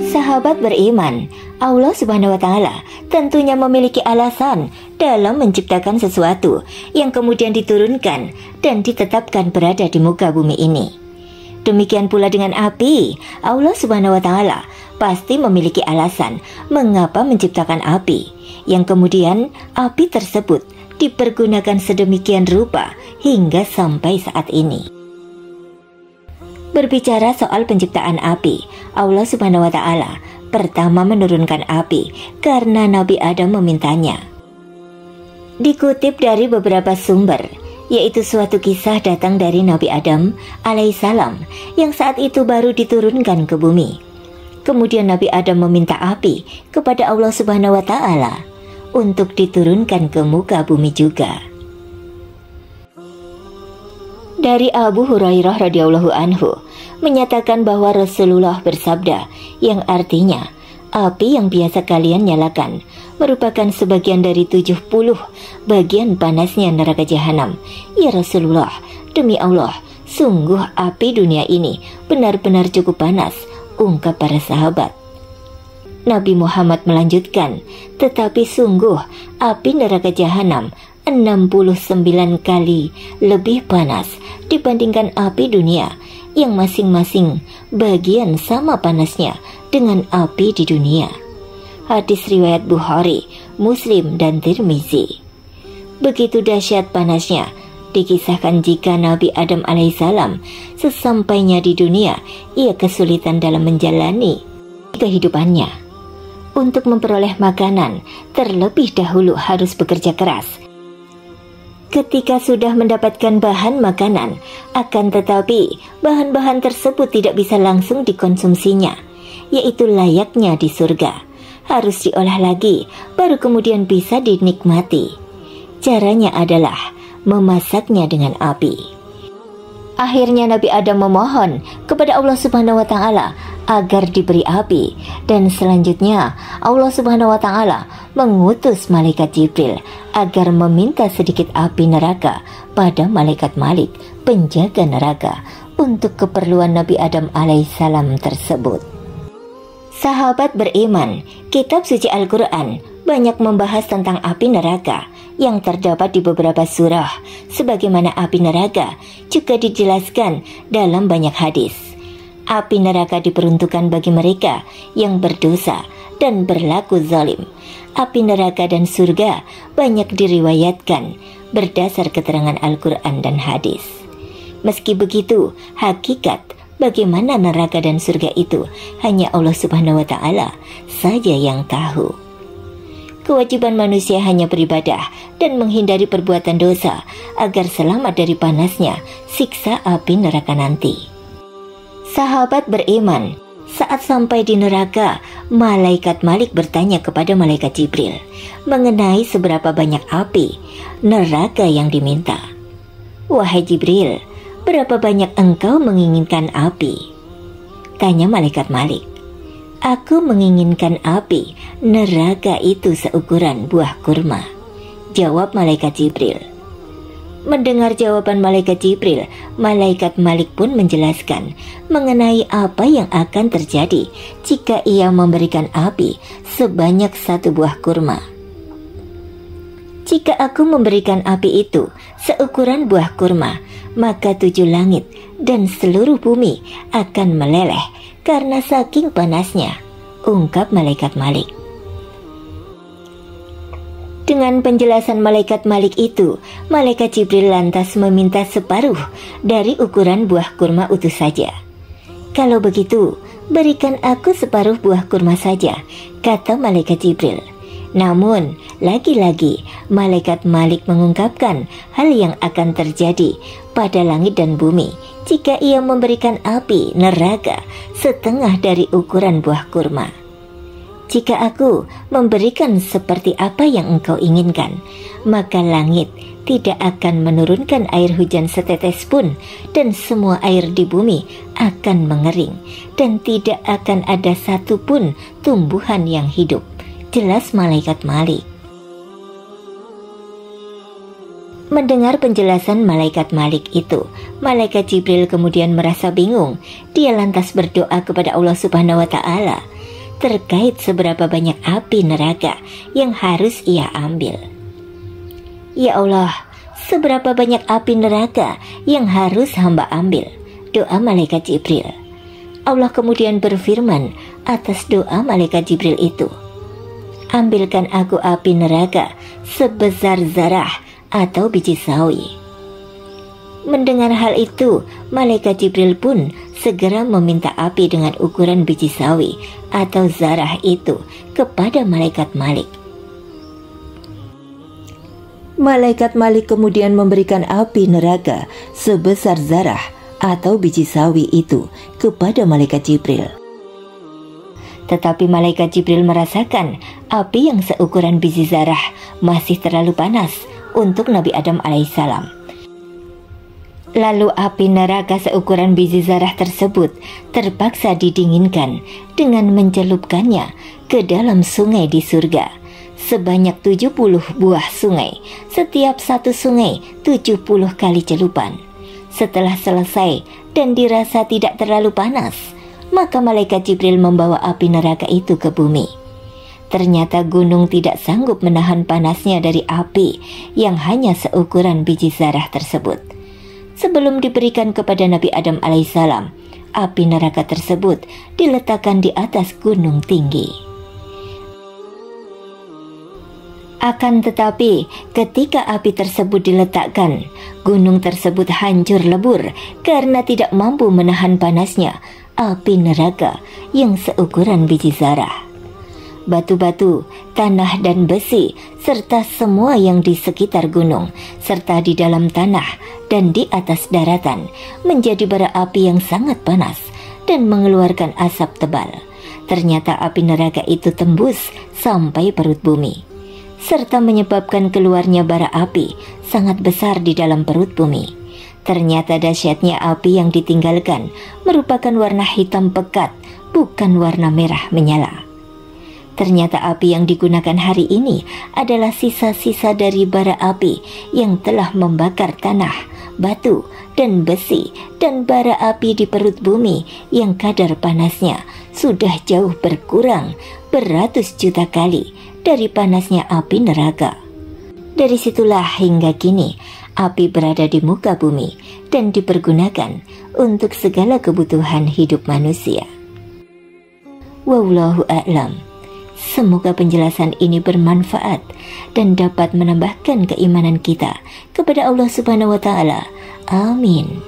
Sahabat beriman, Allah Subhanahu wa Ta'ala tentunya memiliki alasan dalam menciptakan sesuatu yang kemudian diturunkan dan ditetapkan berada di muka bumi ini. Demikian pula dengan api, Allah Subhanahu wa Ta'ala pasti memiliki alasan mengapa menciptakan api, yang kemudian api tersebut dipergunakan sedemikian rupa hingga sampai saat ini. Berbicara soal penciptaan api, Allah Subhanahu wa Ta'ala pertama menurunkan api karena Nabi Adam memintanya. Dikutip dari beberapa sumber, yaitu suatu kisah datang dari Nabi Adam alaihissalam yang saat itu baru diturunkan ke bumi. Kemudian Nabi Adam meminta api kepada Allah Subhanahu wa Ta'ala untuk diturunkan ke muka bumi juga. Dari Abu Hurairah radhiyallahu anhu menyatakan bahwa Rasulullah bersabda, yang artinya api yang biasa kalian nyalakan merupakan sebagian dari 70 bagian panasnya neraka jahanam. Ya Rasulullah, demi Allah, sungguh api dunia ini benar-benar cukup panas, ungkap para sahabat. Nabi Muhammad melanjutkan, tetapi sungguh api neraka jahanam 69 kali lebih panas dibandingkan api dunia, yang masing-masing bagian sama panasnya dengan api di dunia. Hadis riwayat Bukhari, Muslim, dan Tirmizi. Begitu dahsyat panasnya, dikisahkan jika Nabi Adam alaihissalam sesampainya di dunia, ia kesulitan dalam menjalani kehidupannya. Untuk memperoleh makanan, terlebih dahulu harus bekerja keras. Ketika sudah mendapatkan bahan makanan, akan tetapi bahan-bahan tersebut tidak bisa langsung dikonsumsinya, yaitu layaknya di surga. Harus diolah lagi, baru kemudian bisa dinikmati. Caranya adalah memasaknya dengan api. Akhirnya Nabi Adam memohon kepada Allah Subhanahu wa Ta'ala agar diberi api, dan selanjutnya Allah Subhanahu wa Ta'ala mengutus malaikat Jibril agar meminta sedikit api neraka pada malaikat Malik, penjaga neraka, untuk keperluan Nabi Adam alaihissalam tersebut. Sahabat beriman, kitab suci Al-Quran banyak membahas tentang api neraka yang terdapat di beberapa surah, sebagaimana api neraka juga dijelaskan dalam banyak hadis. Api neraka diperuntukkan bagi mereka yang berdosa dan berlaku zalim. Api neraka dan surga banyak diriwayatkan berdasar keterangan Al-Quran dan hadis. Meski begitu, hakikat bagaimana neraka dan surga itu hanya Allah Subhanahu wa Ta'ala saja yang tahu. Kewajiban manusia hanya beribadah dan menghindari perbuatan dosa agar selamat dari panasnya siksa api neraka nanti. Sahabat beriman, saat sampai di neraka, malaikat Malik bertanya kepada malaikat Jibril mengenai seberapa banyak api neraka yang diminta. Wahai Jibril, berapa banyak engkau menginginkan api? Tanya malaikat Malik. Aku menginginkan api neraka itu seukuran buah kurma, jawab malaikat Jibril. Mendengar jawaban malaikat Jibril, malaikat Malik pun menjelaskan mengenai apa yang akan terjadi jika ia memberikan api sebanyak 1 buah kurma. Jika aku memberikan api itu seukuran buah kurma, maka 7 langit dan seluruh bumi akan meleleh karena saking panasnya, ungkap malaikat Malik. Dengan penjelasan malaikat Malik itu, malaikat Jibril lantas meminta separuh dari ukuran buah kurma utuh saja. Kalau begitu, berikan aku separuh buah kurma saja, kata malaikat Jibril. Namun, lagi-lagi malaikat Malik mengungkapkan hal yang akan terjadi pada langit dan bumi jika ia memberikan api neraka setengah dari ukuran buah kurma. Jika aku memberikan seperti apa yang engkau inginkan, maka langit tidak akan menurunkan air hujan setetes pun, dan semua air di bumi akan mengering, dan tidak akan ada satu pun tumbuhan yang hidup, jelas malaikat Malik. Mendengar penjelasan malaikat Malik itu, malaikat Jibril kemudian merasa bingung. Dia lantas berdoa kepada Allah Subhanahu wa Ta'ala, terkait seberapa banyak api neraka yang harus ia ambil. Ya Allah, seberapa banyak api neraka yang harus hamba ambil? Doa malaikat Jibril. Allah kemudian berfirman atas doa malaikat Jibril itu, ambilkan aku api neraka sebesar zarah atau biji sawi. Mendengar hal itu, malaikat Jibril pun segera meminta api dengan ukuran biji sawi atau zarah itu kepada malaikat Malik. Malaikat Malik kemudian memberikan api neraka sebesar zarah atau biji sawi itu kepada malaikat Jibril. Tetapi malaikat Jibril merasakan api yang seukuran biji zarah masih terlalu panas untuk Nabi Adam alaihissalam. Lalu api neraka seukuran biji zarah tersebut terpaksa didinginkan dengan mencelupkannya ke dalam sungai di surga. Sebanyak 70 buah sungai, setiap satu sungai 70 kali celupan. Setelah selesai dan dirasa tidak terlalu panas, maka malaikat Jibril membawa api neraka itu ke bumi. Ternyata gunung tidak sanggup menahan panasnya dari api yang hanya seukuran biji zarah tersebut. Sebelum diberikan kepada Nabi Adam alaihissalam, api neraka tersebut diletakkan di atas gunung tinggi. Akan tetapi, ketika api tersebut diletakkan, gunung tersebut hancur lebur karena tidak mampu menahan panasnya api neraka yang seukuran biji zarah. Batu-batu, tanah dan besi, serta semua yang di sekitar gunung, serta di dalam tanah dan di atas daratan, menjadi bara api yang sangat panas dan mengeluarkan asap tebal. Ternyata api neraka itu tembus sampai perut bumi, serta menyebabkan keluarnya bara api sangat besar di dalam perut bumi. Ternyata dahsyatnya api yang ditinggalkan merupakan warna hitam pekat, bukan warna merah menyala. Ternyata api yang digunakan hari ini adalah sisa-sisa dari bara api yang telah membakar tanah, batu, dan besi, dan bara api di perut bumi yang kadar panasnya sudah jauh berkurang beratus juta kali dari panasnya api neraka. Dari situlah hingga kini api berada di muka bumi dan dipergunakan untuk segala kebutuhan hidup manusia. Wallahu a'lam. Semoga penjelasan ini bermanfaat dan dapat menambahkan keimanan kita kepada Allah Subhanahu wa Ta'ala. Amin.